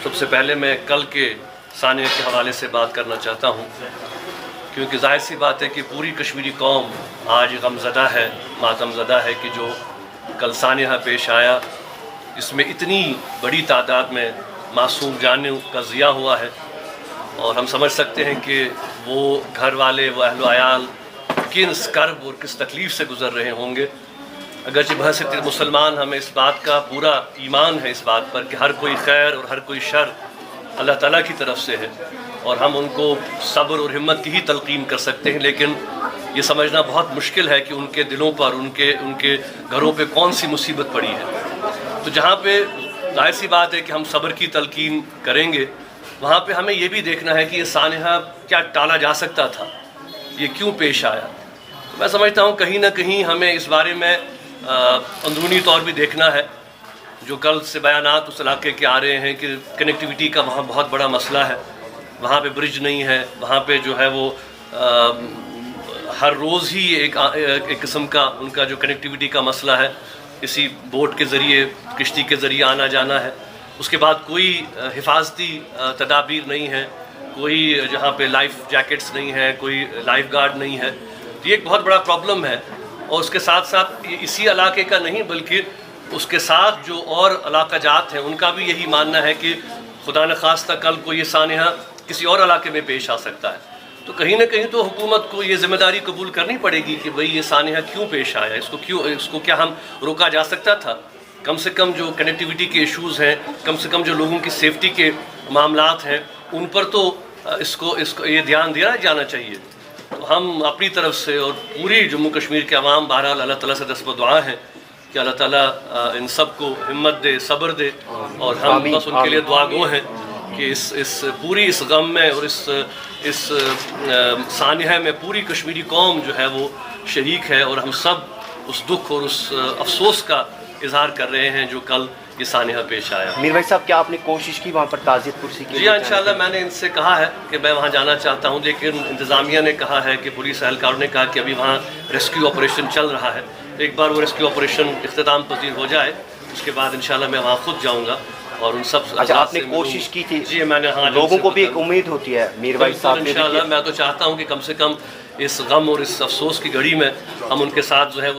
سب سے پہلے میں کل کے سانحہ کے حوالے سے بات کرنا چاہتا ہوں، کیونکہ ظاہر سی بات ہے کہ پوری کشمیری قوم آج غمزدہ ہے، ماتم زدہ ہے کہ جو کل سانحہ پیش آیا، اس میں اتنی بڑی تعداد میں معصوم جانوں کا ضیاع ہوا ہے، اور ہم سمجھ سکتے ہیں کہ وہ گھر والے، وہ اہل و عیال کس کرب اور کس تکلیف سے گزر رہے ہوں گے۔ اگرچہ بحیثیت مسلمان ہمیں اس بات کا پورا ایمان ہے اس بات پر کہ ہر کوئی خیر اور ہر کوئی شر اللہ تعالیٰ کی طرف سے ہے، اور ہم ان کو صبر اور ہمت کی ہی تلقین کر سکتے ہیں، لیکن یہ سمجھنا بہت مشکل ہے کہ ان کے دلوں پر، ان کے گھروں پہ کون سی مصیبت پڑی ہے۔ تو جہاں پہ ظاہر سی بات ہے کہ ہم صبر کی تلقین کریں گے، وہاں پہ ہمیں یہ بھی دیکھنا ہے کہ یہ سانحہ کیا ٹالا جا سکتا تھا، یہ کیوں پیش آیا۔ تو میں سمجھتا ہوں کہیں نہ کہیں ہمیں اس بارے میں اندرونی طور بھی دیکھنا ہے۔ جو کل سے بیانات اس علاقے کے آ رہے ہیں کہ کنیکٹیویٹی کا وہاں بہت بڑا مسئلہ ہے، وہاں پہ برج نہیں ہے، وہاں پہ جو ہے وہ ہر روز ہی ایک قسم کا ان کا جو کنیکٹیویٹی کا مسئلہ ہے، اسی بوٹ کے ذریعے، کشتی کے ذریعے آنا جانا ہے۔ اس کے بعد کوئی حفاظتی تدابیر نہیں ہے، کوئی جہاں پہ لائف جیکٹس نہیں ہے، کوئی لائف گارڈ نہیں ہے۔ یہ ایک بہت بڑا پرابلم ہے، اور اس کے ساتھ ساتھ اسی علاقے کا نہیں بلکہ اس کے ساتھ جو اور علاقہ جات ہیں ان کا بھی یہی ماننا ہے کہ خدا نخواستہ کل کو یہ سانحہ کسی اور علاقے میں پیش آ سکتا ہے۔ تو کہیں نہ کہیں تو حکومت کو یہ ذمہ داری قبول کرنی پڑے گی کہ بھئی یہ سانحہ کیوں پیش آیا، اس کو کیا ہم روکا جا سکتا تھا۔ کم سے کم جو کنیکٹیویٹی کے ایشوز ہیں، کم سے کم جو لوگوں کی سیفٹی کے معاملات ہیں، ان پر تو اس کو یہ دھیان دیا جانا چاہیے۔ ہم اپنی طرف سے اور پوری جموں کشمیر کے عوام بہرحال اللہ تعالیٰ سے دست و دعا ہیں کہ اللہ تعالیٰ ان سب کو ہمت دے، صبر دے، اور ہم بس ان کے لیے دعا گو ہیں کہ اس غم میں اور اس سانحہ میں پوری کشمیری قوم جو ہے وہ شریک ہے، اور ہم سب اس دکھ اور اس افسوس کا اظہار کر رہے ہیں جو کل یہ سانحہ پیش آیا۔ میر بھائی صاحب، کیا آپ نے کوشش کی وہاں پر تعزیت پرسی کی؟ جی ہاں، انشاءاللہ میں نے ان سے کہا ہے کہ میں وہاں جانا چاہتا ہوں، لیکن انتظامیہ نے کہا ہے کہ پولیس اہلکاروں نے کہا کہ ابھی وہاں ریسکیو آپریشن چل رہا ہے، ایک بار وہ ریسکیو آپریشن اختتام پذیر ہو جائے اس کے بعد انشاءاللہ میں وہاں خود جاؤں گا اور ان سب۔ اچھا، آپ نے کوشش کی تھی؟ جی میں نے، ہاں، لوگوں کو بھی ایک امید ہوتی ہے میر بھائی صاحب، انشاءاللہ میں تو چاہتا ہوں کہ کم سے کم اس غم اور اس افسوس کی گھڑی میں ہم ان کے ساتھ جو ہے